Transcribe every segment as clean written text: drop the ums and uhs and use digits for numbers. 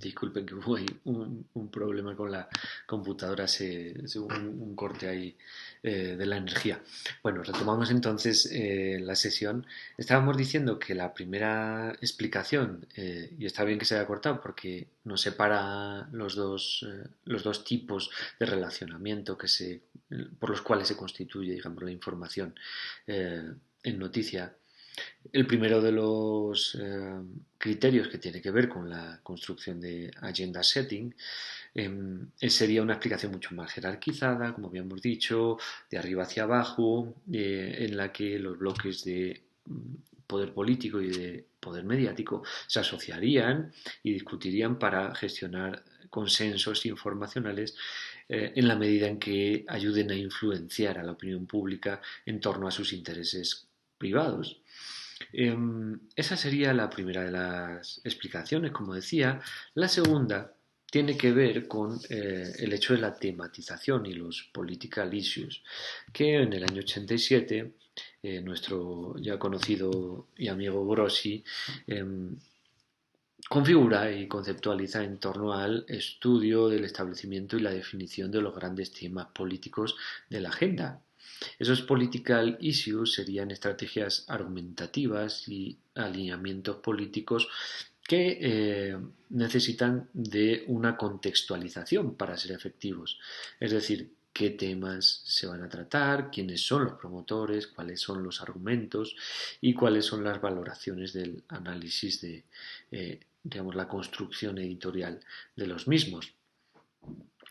Disculpen que hubo ahí un problema con la computadora, se hubo un corte ahí de la energía. Bueno, retomamos entonces la sesión. Estábamos diciendo que la primera explicación, y está bien que se haya cortado porque nos separa los dos tipos de relacionamiento por los cuales se constituye, digamos, la información en noticia. El primero de los criterios que tiene que ver con la construcción de agenda setting sería una explicación mucho más jerarquizada, como habíamos dicho, de arriba hacia abajo, en la que los bloques de poder político y de poder mediático se asociarían y discutirían para gestionar consensos informacionales en la medida en que ayuden a influenciar a la opinión pública en torno a sus intereses privados. Esa sería la primera de las explicaciones, como decía. La segunda tiene que ver con el hecho de la tematización y los political issues, que en el año 87 nuestro ya conocido y amigo Grossi eh, configura y conceptualiza en torno al estudio del establecimiento y la definición de los grandes temas políticos de la agenda. Esos political issues serían estrategias argumentativas y alineamientos políticos que necesitan de una contextualización para ser efectivos. Es decir, qué temas se van a tratar, quiénes son los promotores, cuáles son los argumentos y cuáles son las valoraciones del análisis de, digamos, la construcción editorial de los mismos.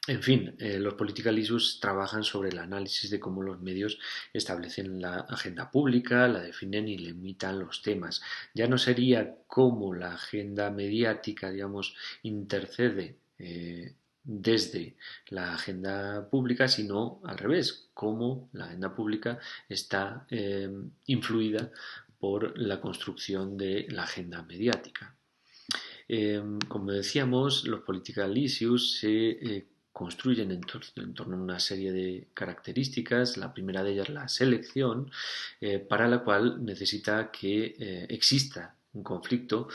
En fin, los political issues trabajan sobre el análisis de cómo los medios establecen la agenda pública, la definen y limitan los temas. Ya no sería cómo la agenda mediática, digamos, intercede desde la agenda pública, sino al revés, cómo la agenda pública está influida por la construcción de la agenda mediática. Como decíamos, los political issues se construyen en torno a una serie de características. La primera de ellas es la selección, para la cual necesita que exista un conflicto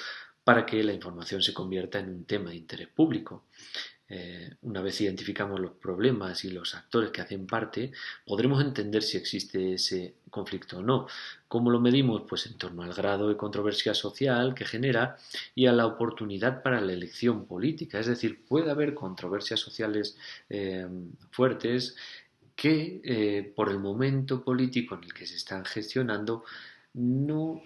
para que la información se convierta en un tema de interés público. Una vez identificamos los problemas y los actores que hacen parte, podremos entender si existe ese conflicto o no. ¿Cómo lo medimos? Pues en torno al grado de controversia social que genera y a la oportunidad para la elección política. Es decir, puede haber controversias sociales fuertes que por el momento político en el que se están gestionando no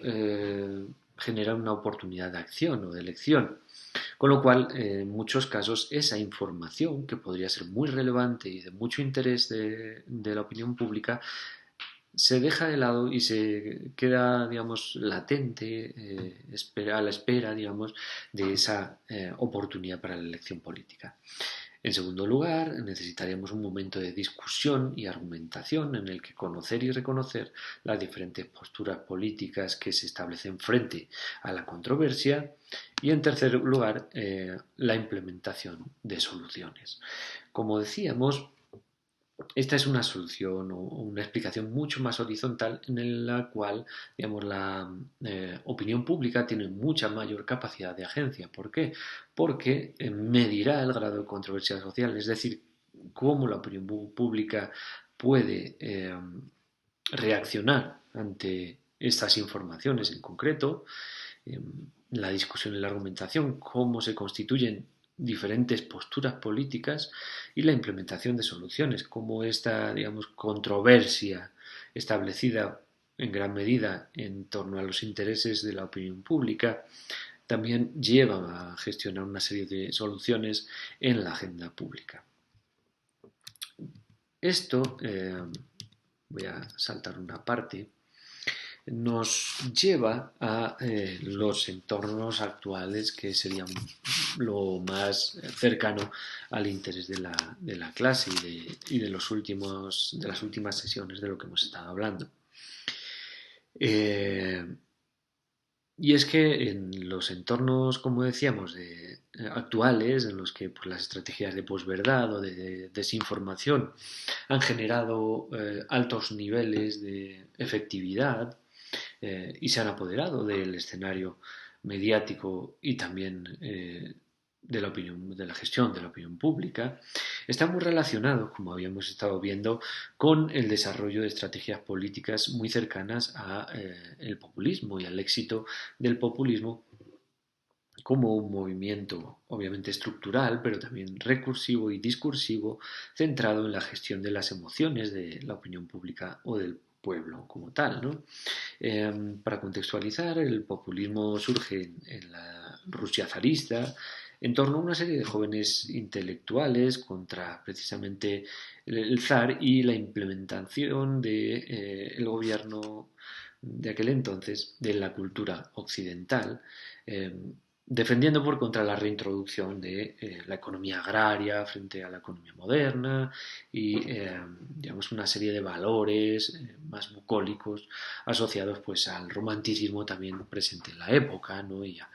generan una oportunidad de acción o de elección. Con lo cual, en muchos casos, esa información, que podría ser muy relevante y de mucho interés de la opinión pública, se deja de lado y se queda, digamos, latente, a la espera, digamos, de esa oportunidad para la elección política. En segundo lugar, necesitaríamos un momento de discusión y argumentación en el que conocer y reconocer las diferentes posturas políticas que se establecen frente a la controversia. Y en tercer lugar, la implementación de soluciones. Como decíamos, esta es una solución o una explicación mucho más horizontal en la cual, digamos, la opinión pública tiene mucha mayor capacidad de agencia. ¿Por qué? Porque medirá el grado de controversia social, es decir, cómo la opinión pública puede reaccionar ante estas informaciones en concreto, la discusión y la argumentación, cómo se constituyen diferentes posturas políticas y la implementación de soluciones, como esta, digamos, controversia establecida en gran medida en torno a los intereses de la opinión pública, también lleva a gestionar una serie de soluciones en la agenda pública. Esto, voy a saltar una parte, nos lleva a los entornos actuales que serían lo más cercano al interés de la clase y de las últimas sesiones de lo que hemos estado hablando. Eh, y es que en los entornos, como decíamos, actuales, en los que pues, las estrategias de posverdad o de desinformación han generado altos niveles de efectividad, y se han apoderado del escenario mediático y también de la gestión de la opinión pública, está muy relacionado, como habíamos estado viendo, con el desarrollo de estrategias políticas muy cercanas a el populismo y al éxito del populismo como un movimiento obviamente estructural, pero también recursivo y discursivo, centrado en la gestión de las emociones de la opinión pública o del pueblo como tal, ¿no? Para contextualizar, el populismo surge en la Rusia zarista en torno a una serie de jóvenes intelectuales contra precisamente el zar y la implementación del gobierno de aquel entonces de la cultura occidental, eh, defendiendo por contra la reintroducción de la economía agraria frente a la economía moderna y digamos una serie de valores más bucólicos asociados pues al romanticismo también presente en la época, ¿no? Y a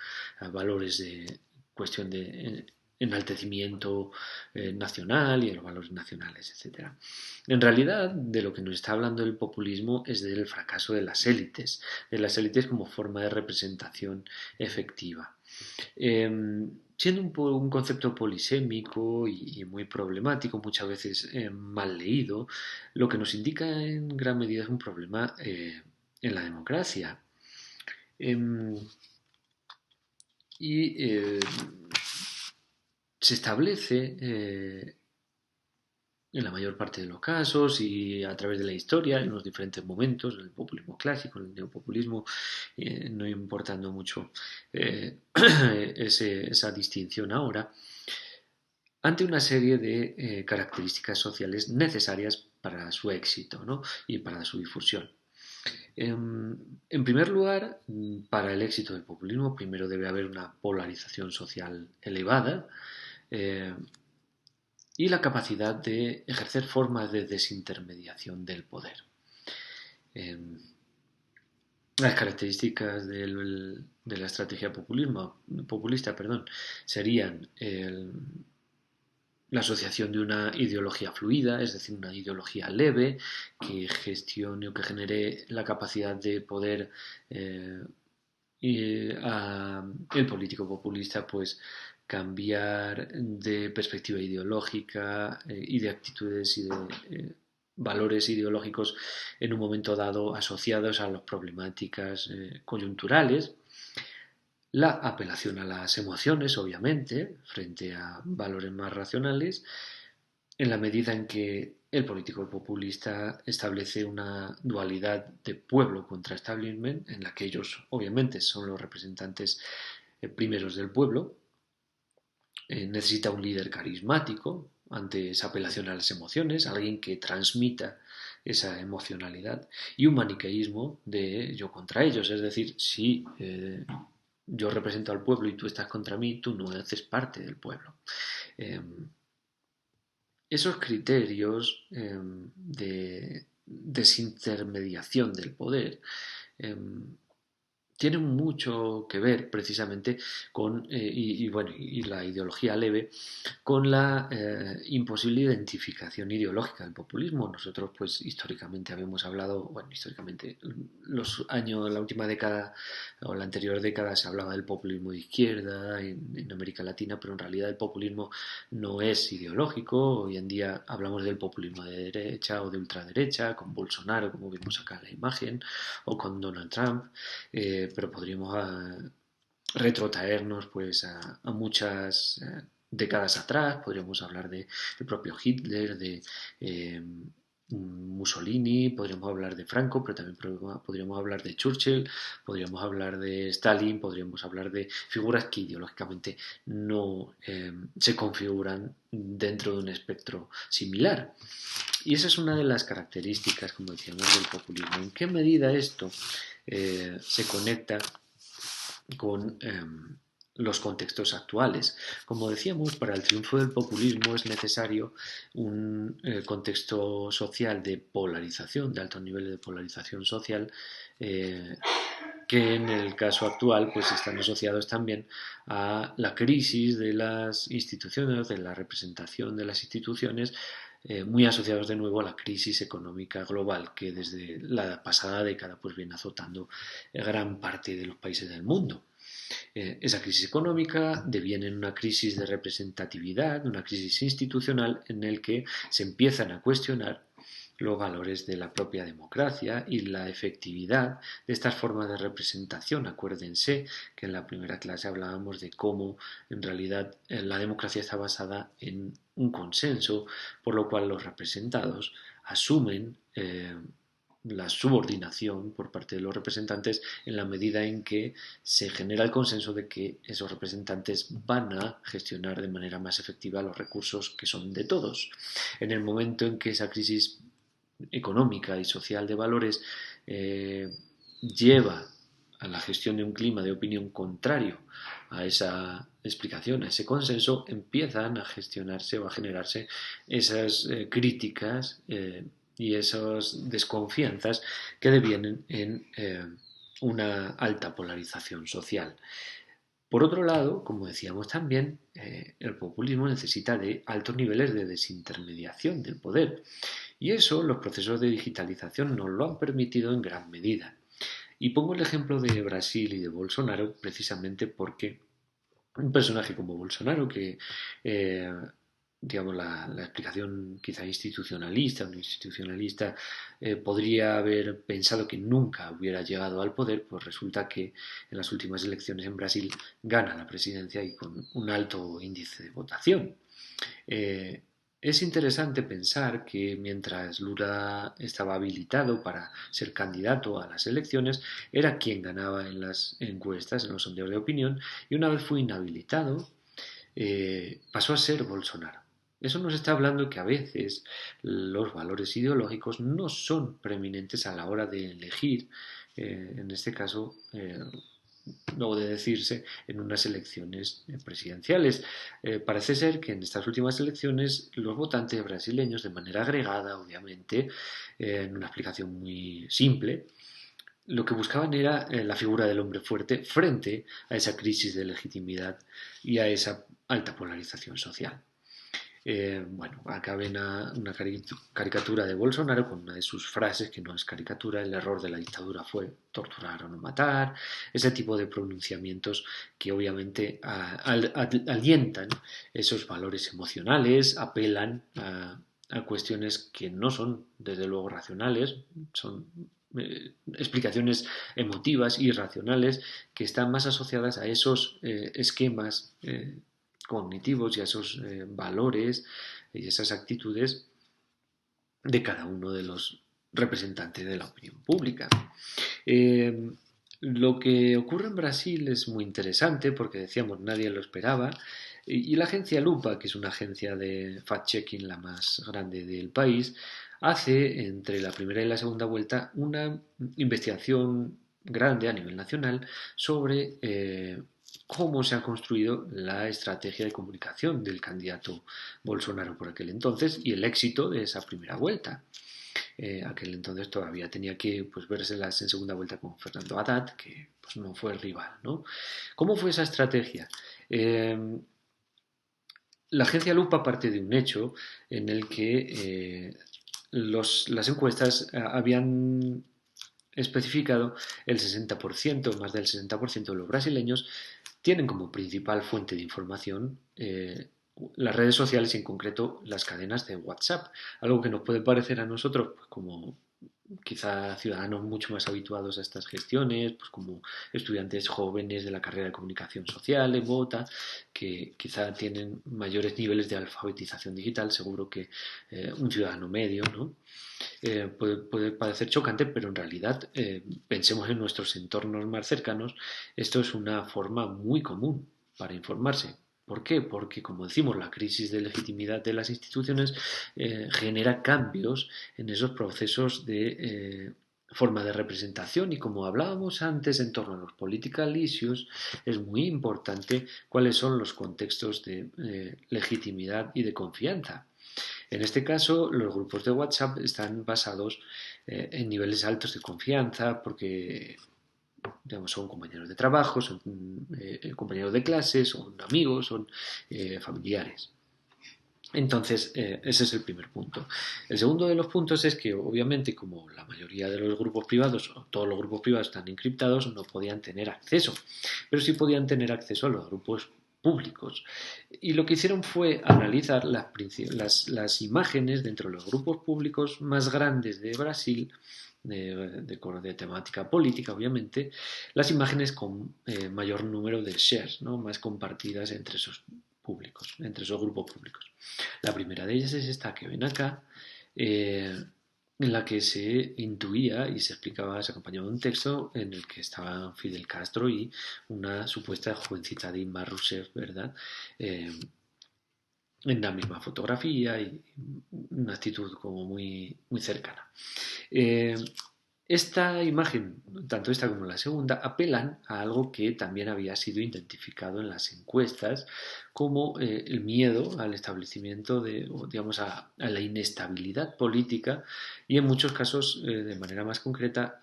valores de cuestión de enaltecimiento nacional y de los valores nacionales, etcétera. En realidad, de lo que nos está hablando el populismo es del fracaso de las élites como forma de representación efectiva. Siendo un concepto polisémico y muy problemático, muchas veces mal leído, lo que nos indica en gran medida es un problema en la democracia. Em, y se establece en la mayor parte de los casos y a través de la historia, en los diferentes momentos, el populismo clásico, el neopopulismo, no importando mucho esa distinción ahora, ante una serie de características sociales necesarias para su éxito, ¿no? Y para su difusión. En primer lugar, para el éxito del populismo, primero debe haber una polarización social elevada, eh, y la capacidad de ejercer formas de desintermediación del poder. Eh, las características de la estrategia populista serían la asociación de una ideología fluida, es decir, una ideología leve que gestione o que genere la capacidad de poder el político populista pues cambiar de perspectiva ideológica y de actitudes y de valores ideológicos en un momento dado asociados a las problemáticas coyunturales, la apelación a las emociones, obviamente, frente a valores más racionales, en la medida en que el político populista establece una dualidad de pueblo contra establishment, en la que ellos obviamente son los representantes primeros del pueblo, necesita un líder carismático ante esa apelación a las emociones, alguien que transmita esa emocionalidad, y un maniqueísmo de yo contra ellos, es decir, si yo represento al pueblo y tú estás contra mí, tú no haces parte del pueblo. Eh, esos criterios de desintermediación del poder eh, tienen mucho que ver precisamente con, bueno, y la ideología leve, con la imposible identificación ideológica del populismo. Nosotros, pues, históricamente habíamos hablado, bueno, históricamente, los años, la última década o la anterior década se hablaba del populismo de izquierda en América Latina, pero en realidad el populismo no es ideológico. Hoy en día hablamos del populismo de derecha o de ultraderecha, con Bolsonaro, como vimos acá en la imagen, o con Donald Trump, pero podríamos retrotraernos pues a muchas décadas atrás, podríamos hablar del propio Hitler, de Mussolini, podríamos hablar de Franco, pero también podríamos hablar de Churchill, podríamos hablar de Stalin, podríamos hablar de figuras que ideológicamente no se configuran dentro de un espectro similar. Y esa es una de las características, como decíamos, del populismo. ¿En qué medida esto se conecta con los contextos actuales? Como decíamos, para el triunfo del populismo es necesario un contexto social de polarización, de alto nivel de polarización social, que en el caso actual pues están asociados también a la crisis de las instituciones, de la representación de las instituciones, muy asociados de nuevo a la crisis económica global que desde la pasada década pues viene azotando gran parte de los países del mundo. Esa crisis económica deviene en una crisis de representatividad, una crisis institucional en el que se empiezan a cuestionar los valores de la propia democracia y la efectividad de estas formas de representación. Acuérdense que en la primera clase hablábamos de cómo en realidad la democracia está basada en un consenso, por lo cual los representados asumen la subordinación por parte de los representantes en la medida en que se genera el consenso de que esos representantes van a gestionar de manera más efectiva los recursos que son de todos. En el momento en que esa crisis económica y social de valores lleva a la gestión de un clima de opinión contrario a esa explicación, a ese consenso, empiezan a gestionarse o a generarse esas críticas y esas desconfianzas que devienen en una alta polarización social. Por otro lado, como decíamos también, el populismo necesita de altos niveles de desintermediación del poder. Y eso los procesos de digitalización nos lo han permitido en gran medida. Y pongo el ejemplo de Brasil y de Bolsonaro precisamente porque un personaje como Bolsonaro, que digamos la explicación quizá institucionalista, un institucionalista podría haber pensado que nunca hubiera llegado al poder, pues resulta que en las últimas elecciones en Brasil gana la presidencia y con un alto índice de votación. Eh, es interesante pensar que mientras Lula estaba habilitado para ser candidato a las elecciones, era quien ganaba en las encuestas, en los sondeos de opinión, y una vez fue inhabilitado, pasó a ser Bolsonaro. Eso nos está hablando que a veces los valores ideológicos no son preeminentes a la hora de elegir, en este caso, o de decirse en unas elecciones presidenciales. Parece ser que en estas últimas elecciones los votantes brasileños, de manera agregada, obviamente, en una explicación muy simple, lo que buscaban era la figura del hombre fuerte frente a esa crisis de legitimidad y a esa alta polarización social. Bueno, acá ven una caricatura de Bolsonaro con una de sus frases que no es caricatura, el error de la dictadura fue torturar o no matar, ese tipo de pronunciamientos que obviamente alientan esos valores emocionales, apelan a cuestiones que no son desde luego racionales, son explicaciones emotivas y racionales que están más asociadas a esos esquemas cognitivos y a esos valores y esas actitudes de cada uno de los representantes de la opinión pública. Lo que ocurre en Brasil es muy interesante porque decíamos nadie lo esperaba y la agencia Lupa, que es una agencia de fact-checking la más grande del país, hace entre la primera y la segunda vuelta una investigación grande a nivel nacional sobre cómo se ha construido la estrategia de comunicación del candidato Bolsonaro por aquel entonces y el éxito de esa primera vuelta. Aquel entonces todavía tenía que pues, vérselas en segunda vuelta con Fernando Haddad, que pues, no fue rival, ¿no? ¿Cómo fue esa estrategia? La agencia Lupa parte de un hecho en el que las encuestas habían especificado el 60%, más del 60% de los brasileños tienen como principal fuente de información las redes sociales y en concreto las cadenas de WhatsApp, algo que nos puede parecer a nosotros pues, como quizá ciudadanos mucho más habituados a estas gestiones, pues como estudiantes jóvenes de la carrera de comunicación social en Bogotá, que quizá tienen mayores niveles de alfabetización digital, seguro que un ciudadano medio, ¿no? Puede parecer chocante, pero en realidad pensemos en nuestros entornos más cercanos, esto es una forma muy común para informarse. ¿Por qué? Porque, como decimos, la crisis de legitimidad de las instituciones genera cambios en esos procesos de forma de representación y como hablábamos antes en torno a los political issues, es muy importante cuáles son los contextos de legitimidad y de confianza. En este caso, los grupos de WhatsApp están basados en niveles altos de confianza porque digamos, son compañeros de trabajo, son compañeros de clase, son amigos, son familiares. Entonces, ese es el primer punto. El segundo de los puntos es que, obviamente, como la mayoría de los grupos privados, o todos los grupos privados están encriptados, no podían tener acceso, pero sí podían tener acceso a los grupos públicos. Y lo que hicieron fue analizar las imágenes dentro de los grupos públicos más grandes de Brasil, de temática política, obviamente, las imágenes con mayor número de shares, ¿no? Más compartidas entre esos públicos, entre esos grupos públicos. La primera de ellas es esta que ven acá, en la que se intuía y se explicaba, se acompañaba de un texto en el que estaban Fidel Castro y una supuesta jovencita Dilma Rousseff, ¿verdad? En la misma fotografía y una actitud como muy cercana. Eh, esta imagen, tanto esta como la segunda, apelan a algo que también había sido identificado en las encuestas como el miedo al establecimiento o digamos, a la inestabilidad política y en muchos casos, de manera más concreta,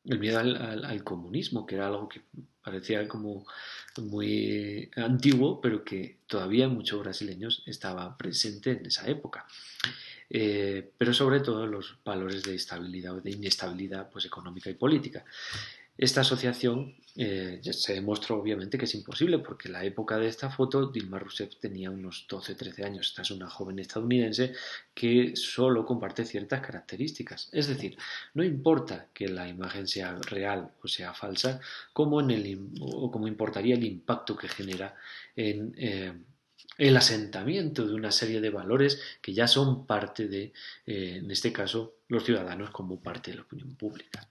el miedo al comunismo, que era algo que parecía como muy antiguo, pero que todavía en muchos brasileños estaba presente en esa época. Pero sobre todo los valores de estabilidad o de inestabilidad pues, económica y política. Esta asociación ya se demostró obviamente que es imposible porque en la época de esta foto Dilma Rousseff tenía unos 12-13 años. Esta es una joven estadounidense que solo comparte ciertas características. Es decir, no importa que la imagen sea real o sea falsa, como importaría el impacto que genera en el asentamiento de una serie de valores que ya son parte de, en este caso, los ciudadanos como parte de la opinión pública.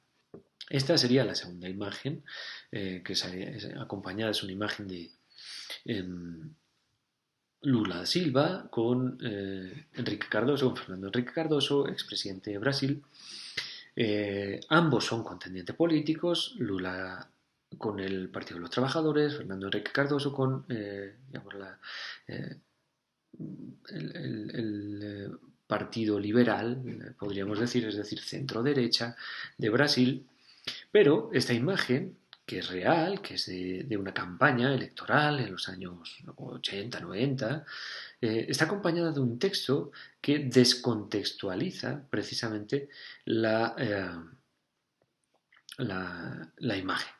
Esta sería la segunda imagen, que es acompañada, es una imagen de eh, Lula da Silva con Enrique Cardoso, con Fernando Enrique Cardoso, expresidente de Brasil. Ambos son contendientes políticos, Lula con el Partido de los Trabajadores, Fernando Enrique Cardoso con digamos, eh, el Partido Liberal, podríamos decir, es decir, centro-derecha de Brasil, pero esta imagen, que es real, que es de una campaña electoral en los años 80, 90, está acompañada de un texto que descontextualiza precisamente la imagen.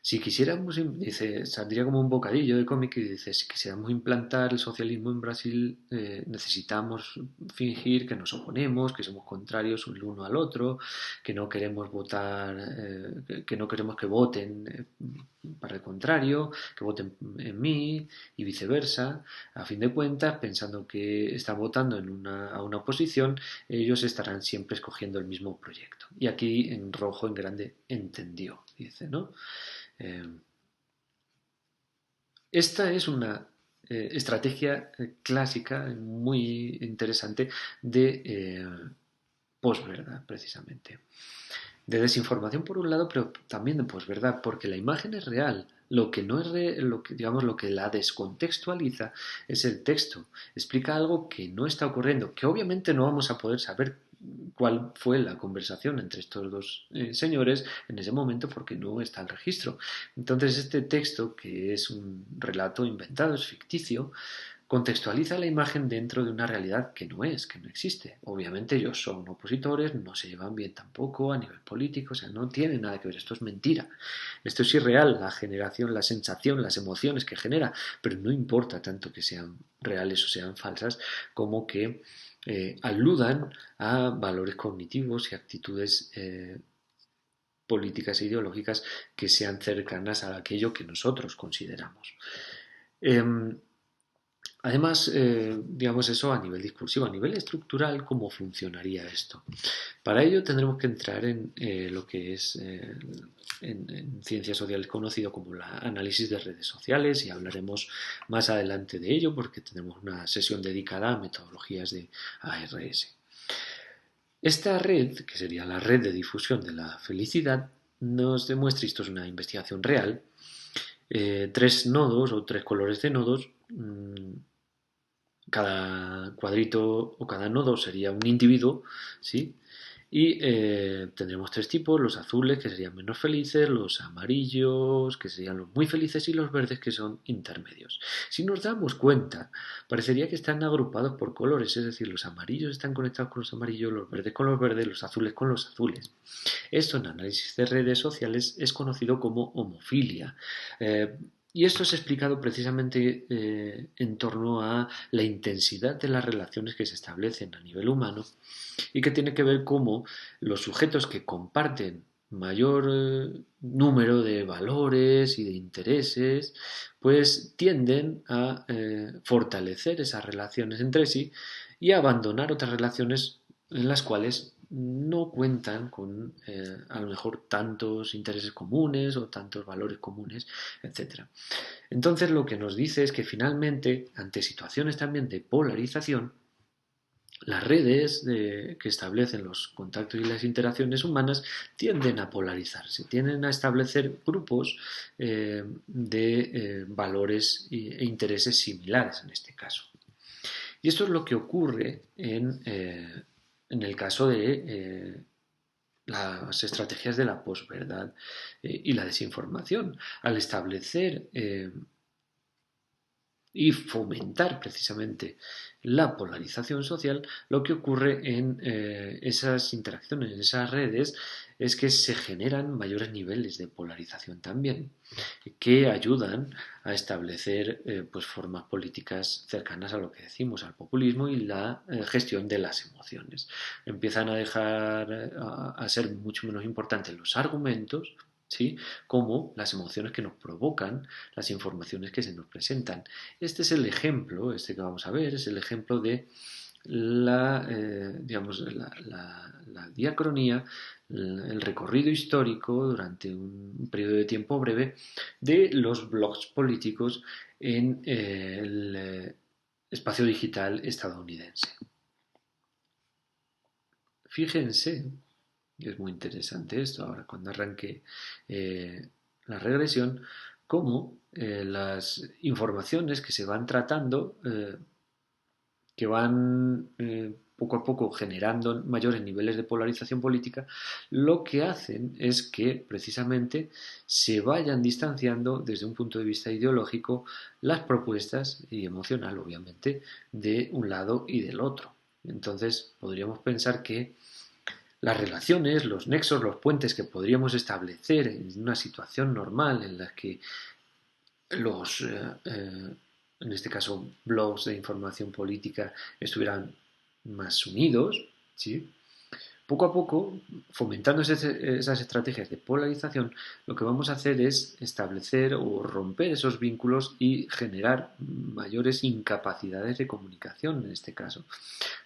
Si quisiéramos, dice, saldría como un bocadillo de cómic y dice, si quisiéramos implantar el socialismo en Brasil, necesitamos fingir que nos oponemos, que somos contrarios el uno al otro, que no queremos votar, que no queremos que voten para el contrario, que voten en mí y viceversa. A fin de cuentas, pensando que están votando a una oposición, ellos estarán siempre escogiendo el mismo proyecto. Y aquí en rojo, en grande, entendió, dice, ¿no? Eh, Esta es una estrategia clásica muy interesante de posverdad, precisamente. De desinformación por un lado, pero también de posverdad, porque la imagen es real. Lo que no es lo que, digamos, lo que la descontextualiza es el texto. Explica algo que no está ocurriendo, que obviamente no vamos a poder saber cuál fue la conversación entre estos dos señores en ese momento porque no está el registro. Entonces este texto, que es un relato inventado, es ficticio, contextualiza la imagen dentro de una realidad que no es, que no existe. Obviamente ellos son opositores, no se llevan bien tampoco a nivel político, o sea, no tiene nada que ver, esto es mentira. Esto es irreal, la generación, la sensación, las emociones que genera, pero no importa tanto que sean reales o sean falsas como que aludan a valores cognitivos y actitudes políticas e ideológicas que sean cercanas a aquello que nosotros consideramos. Además, digamos eso a nivel discursivo, a nivel estructural, ¿cómo funcionaría esto? Para ello tendremos que entrar en lo que es en ciencias sociales conocido como el análisis de redes sociales y hablaremos más adelante de ello porque tenemos una sesión dedicada a metodologías de ARS. Esta red, que sería la red de difusión de la felicidad, nos demuestra, y esto es una investigación real, tres nodos o tres colores de nodos. Cada cuadrito o cada nodo sería un individuo, ¿sí? Y tendremos tres tipos: los azules, que serían menos felices, los amarillos, que serían los muy felices, y los verdes, que son intermedios. Si nos damos cuenta, parecería que están agrupados por colores, es decir, los amarillos están conectados con los amarillos, los verdes con los verdes, los azules con los azules. Esto en análisis de redes sociales es conocido como homofilia. Y esto es explicado precisamente en torno a la intensidad de las relaciones que se establecen a nivel humano, y que tiene que ver cómo los sujetos que comparten mayor número de valores y de intereses, pues tienden a fortalecer esas relaciones entre sí y a abandonar otras relaciones en las cuales no cuentan con a lo mejor tantos intereses comunes o tantos valores comunes, etcétera. Entonces lo que nos dice es que finalmente, ante situaciones también de polarización, las redes que establecen los contactos y las interacciones humanas tienden a polarizarse, tienden a establecer grupos de valores e intereses similares en este caso. Y esto es lo que ocurre en el caso de las estrategias de la posverdad y la desinformación. Al establecer y fomentar precisamente la polarización social, lo que ocurre en esas interacciones, en esas redes, es que se generan mayores niveles de polarización también, que ayudan a establecer pues formas políticas cercanas a lo que decimos, al populismo y la gestión de las emociones. Empiezan a dejar a ser mucho menos importantes los argumentos, ¿sí?, como las emociones que nos provocan las informaciones que se nos presentan. Este es el ejemplo, este que vamos a ver, es el ejemplo de digamos, la diacronía, el recorrido histórico durante un periodo de tiempo breve de los blogs políticos en el espacio digital estadounidense. Fíjense, y es muy interesante esto ahora cuando arranque la regresión, cómo las informaciones que se van tratando, que van poco a poco generando mayores niveles de polarización política, lo que hacen es que precisamente se vayan distanciando desde un punto de vista ideológico las propuestas, y emocional obviamente, de un lado y del otro. Entonces podríamos pensar que las relaciones, los nexos, los puentes que podríamos establecer en una situación normal en la que los, en este caso, blogs de información política estuvieran más unidos, ¿sí?, poco a poco, fomentando esas estrategias de polarización, lo que vamos a hacer es establecer o romper esos vínculos y generar mayores incapacidades de comunicación en este caso,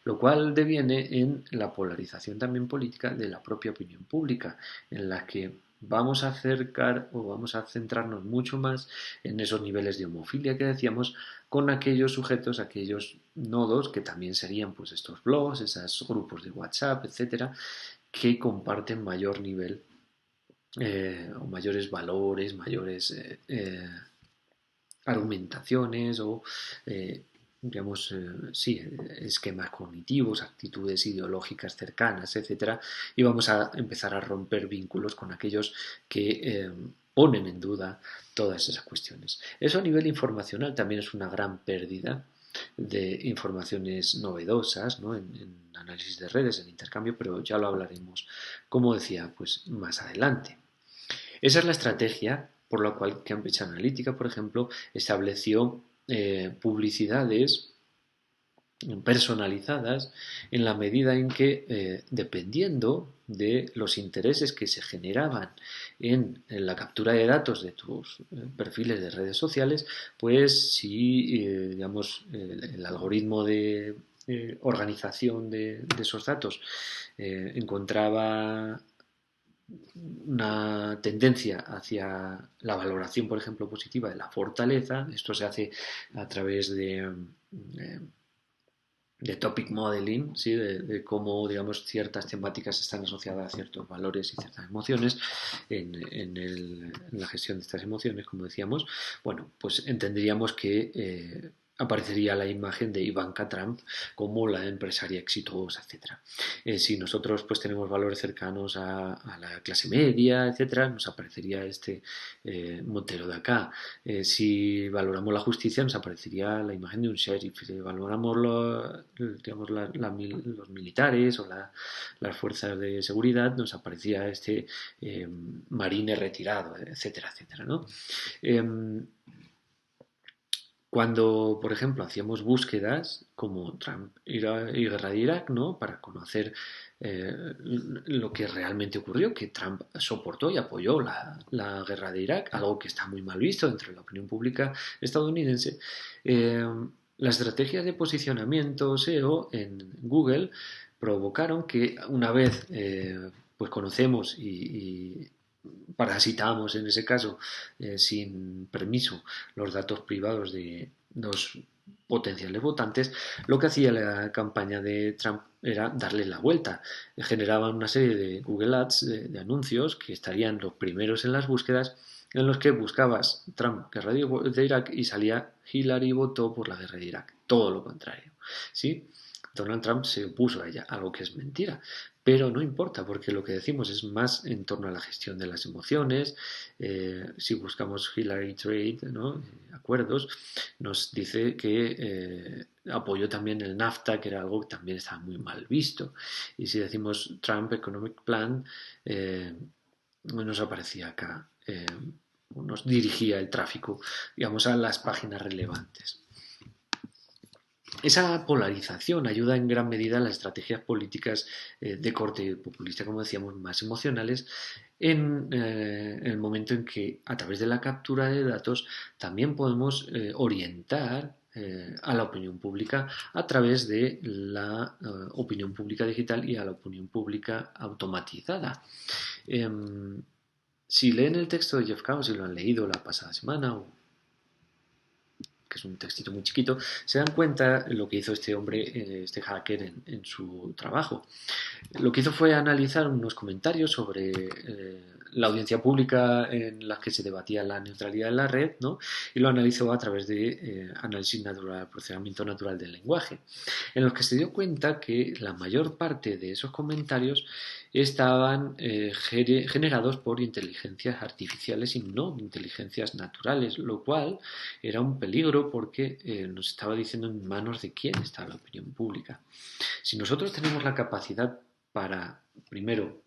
lo cual deviene en la polarización también política de la propia opinión pública, en la que vamos a acercar o vamos a centrarnos mucho más en esos niveles de homofilia que decíamos, con aquellos sujetos, aquellos nodos que también serían pues estos blogs, esos grupos de WhatsApp, etcétera, que comparten mayor nivel o mayores valores, mayores argumentaciones o digamos, sí, esquemas cognitivos, actitudes ideológicas cercanas, etcétera, y vamos a empezar a romper vínculos con aquellos que ponen en duda todas esas cuestiones. Eso a nivel informacional también es una gran pérdida de informaciones novedosas, ¿no?, en análisis de redes, en intercambio, pero ya lo hablaremos, como decía, pues más adelante. Esa es la estrategia por la cual Cambridge Analytica, por ejemplo, estableció publicidades personalizadas en la medida en que, dependiendo de los intereses que se generaban en la captura de datos de tus perfiles de redes sociales, pues si, digamos, el algoritmo de organización de esos datos encontraba una tendencia hacia la valoración, por ejemplo, positiva de la fortaleza. Esto se hace a través de topic modeling, ¿sí?, de cómo, digamos, ciertas temáticas están asociadas a ciertos valores y ciertas emociones en la gestión de estas emociones, como decíamos. Bueno, pues entenderíamos que aparecería la imagen de Ivanka Trump como la empresaria exitosa, etcétera. Si nosotros pues tenemos valores cercanos a la clase media, etcétera, nos aparecería este Montero de acá. Si valoramos la justicia, nos aparecería la imagen de un sheriff. Si valoramos digamos, los militares o las fuerzas de seguridad, nos aparecía este marine retirado, etcétera, etcétera, ¿no? Cuando, por ejemplo, hacíamos búsquedas como Trump y guerra de Irak, ¿no? Para conocer lo que realmente ocurrió, que Trump soportó y apoyó la guerra de Irak, algo que está muy mal visto dentro de la opinión pública estadounidense. eh, las estrategias de posicionamiento SEO en Google provocaron que una vez pues conocemos y parasitamos en ese caso sin permiso los datos privados de los potenciales votantes, lo que hacía la campaña de Trump era darle la vuelta. Generaban una serie de Google Ads, de anuncios, que estarían los primeros en las búsquedas, en los que buscabas Trump, guerra de Irak, y salía Hillary votó por la guerra de Irak. Todo lo contrario. ¿Sí? Donald Trump se opuso a ella, algo que es mentira. Pero no importa, porque lo que decimos es más en torno a la gestión de las emociones. Si buscamos Hillary Trade, ¿no? Acuerdos, nos dice que apoyó también el NAFTA, que era algo que también estaba muy mal visto. Y si decimos Trump Economic Plan, nos aparecía acá, nos dirigía el tráfico, digamos, a las páginas relevantes. Esa polarización ayuda en gran medida a las estrategias políticas de corte populista, como decíamos, más emocionales, en el momento en que a través de la captura de datos también podemos orientar a la opinión pública a través de la opinión pública digital y a la opinión pública automatizada. Si leen el texto de Jeff Koons, si lo han leído la pasada semana o que es un textito muy chiquito, se dan cuenta lo que hizo este hombre, este hacker, en su trabajo. Lo que hizo fue analizar unos comentarios sobre la audiencia pública en las que se debatía la neutralidad de la red, ¿no? Y lo analizó a través de análisis natural, procesamiento natural del lenguaje, en los que se dio cuenta que la mayor parte de esos comentarios estaban generados por inteligencias artificiales y no inteligencias naturales, lo cual era un peligro porque nos estaba diciendo en manos de quién está la opinión pública. Si nosotros tenemos la capacidad para, primero,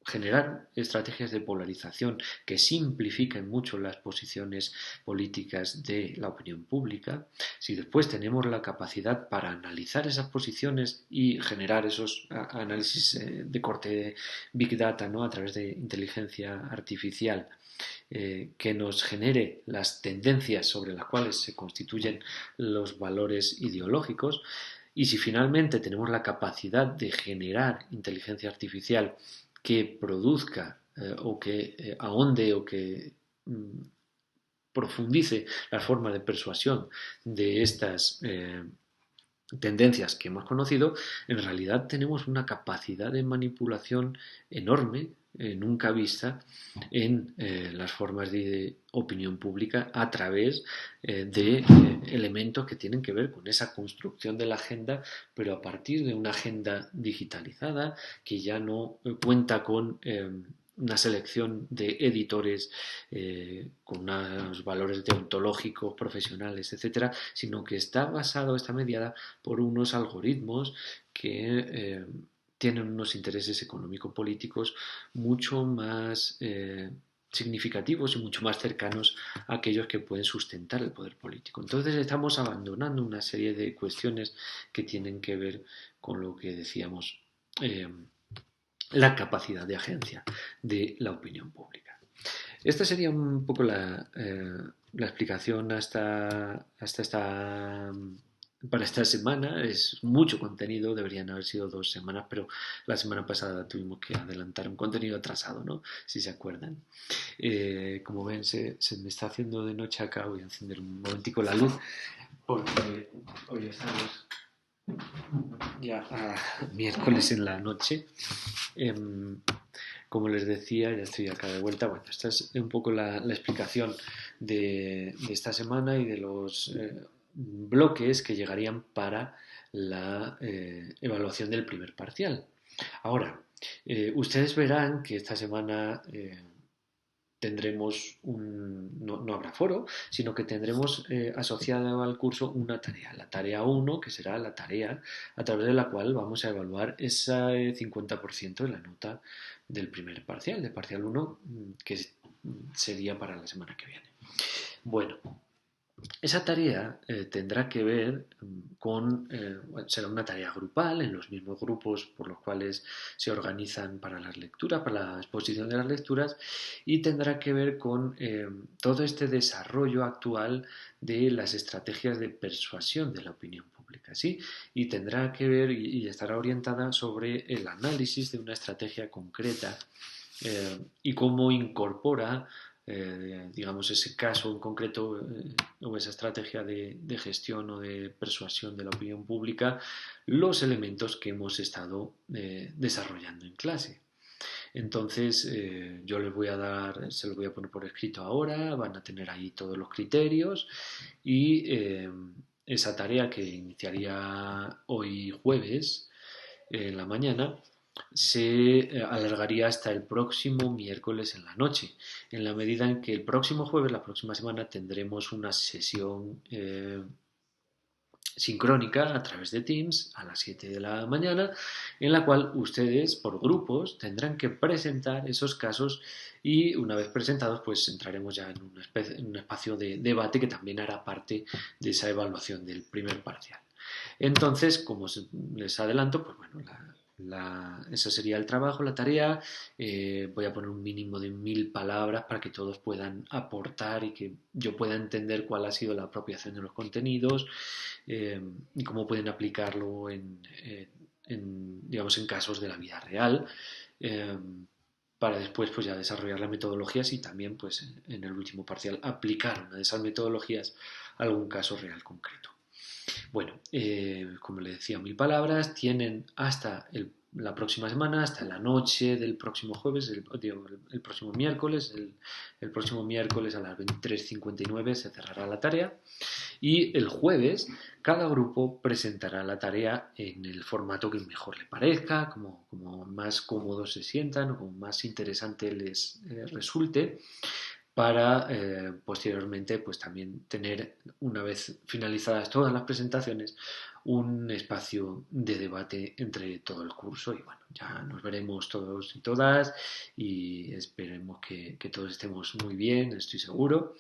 generar estrategias de polarización que simplifiquen mucho las posiciones políticas de la opinión pública, si después tenemos la capacidad para analizar esas posiciones y generar esos análisis de corte Big Data, ¿no? A través de inteligencia artificial, que nos genere las tendencias sobre las cuales se constituyen los valores ideológicos, y si finalmente tenemos la capacidad de generar inteligencia artificial que produzca o que ahonde o que profundice la forma de persuasión de estas tendencias que hemos conocido, en realidad tenemos una capacidad de manipulación enorme, nunca vista, en las formas de opinión pública a través de elementos que tienen que ver con esa construcción de la agenda, pero a partir de una agenda digitalizada que ya no cuenta con una selección de editores con unos valores deontológicos, profesionales, etcétera, sino que está basado, está mediada por unos algoritmos que tienen unos intereses económico-políticos mucho más significativos y mucho más cercanos a aquellos que pueden sustentar el poder político. Entonces estamos abandonando una serie de cuestiones que tienen que ver con lo que decíamos, la capacidad de agencia de la opinión pública. Esta sería un poco la explicación para esta semana. Es mucho contenido, deberían haber sido 2 semanas, pero la semana pasada tuvimos que adelantar un contenido atrasado, ¿no? Si se acuerdan. Como ven, se me está haciendo de noche acá. Voy a encender un momentico la luz porque hoy estamos ya a miércoles en la noche. Como les decía, ya estoy acá de vuelta. Bueno, esta es un poco la explicación de esta semana y de los bloques que llegarían para la evaluación del primer parcial. Ahora, ustedes verán que esta semana tendremos no habrá foro, sino que tendremos asociado al curso una tarea, la tarea 1, que será la tarea a través de la cual vamos a evaluar ese 50% de la nota del primer parcial, de parcial 1, que sería para la semana que viene. Bueno, esa tarea tendrá que ver será una tarea grupal en los mismos grupos por los cuales se organizan para las lecturas, para la exposición de las lecturas, y tendrá que ver con todo este desarrollo actual de las estrategias de persuasión de la opinión pública, ¿sí? Y tendrá que ver y estará orientada sobre el análisis de una estrategia concreta y cómo incorpora digamos, ese caso en concreto o esa estrategia de gestión o de persuasión de la opinión pública, los elementos que hemos estado desarrollando en clase. Entonces, yo les voy a dar, se los voy a poner por escrito ahora, van a tener ahí todos los criterios y esa tarea que iniciaría hoy jueves en la mañana se alargaría hasta el próximo miércoles en la noche, en la medida en que el próximo jueves, la próxima semana, tendremos una sesión sincrónica a través de Teams a las 7 de la mañana, en la cual ustedes por grupos tendrán que presentar esos casos y una vez presentados pues entraremos ya en un espacio de debate que también hará parte de esa evaluación del primer parcial. Entonces, como les adelanto, pues bueno, ese sería el trabajo, la tarea. Voy a poner un mínimo de 1000 palabras para que todos puedan aportar y que yo pueda entender cuál ha sido la apropiación de los contenidos y cómo pueden aplicarlo digamos, en casos de la vida real. Eh, para después pues ya desarrollar las metodologías y también pues en el último parcial aplicar una de esas metodologías a algún caso real concreto. Bueno, como les decía, 1000 palabras, tienen hasta la próxima semana, hasta la noche del próximo jueves, el próximo miércoles, el próximo miércoles a las 23:59 se cerrará la tarea y el jueves cada grupo presentará la tarea en el formato que mejor le parezca, como más cómodos se sientan o como más interesante les resulte para posteriormente pues también tener, una vez finalizadas todas las presentaciones, un espacio de debate entre todo el curso y bueno, ya nos veremos todos y todas y esperemos que todos estemos muy bien, estoy seguro.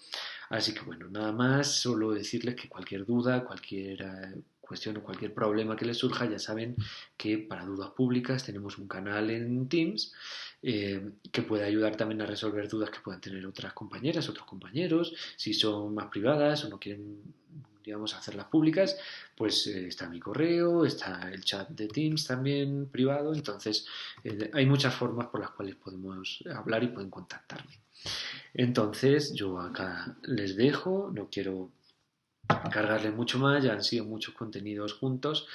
Así que bueno, nada más, solo decirles que cualquier duda, cualquier cuestión o cualquier problema que les surja, ya saben que para dudas públicas tenemos un canal en Teams que puede ayudar también a resolver dudas que puedan tener otras compañeras, otros compañeros, si son más privadas o no quieren, digamos, hacerlas públicas, pues está mi correo, está el chat de Teams también privado, entonces hay muchas formas por las cuales podemos hablar y pueden contactarme. Entonces yo acá les dejo, no quiero cargarles mucho más, ya han sido muchos contenidos juntos.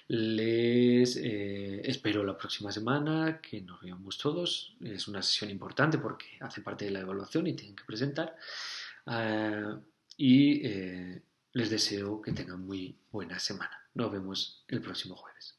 Les espero la próxima semana, que nos veamos todos. Es una sesión importante porque hace parte de la evaluación y tienen que presentar. Uh, y les deseo que tengan muy buena semana. Nos vemos el próximo jueves.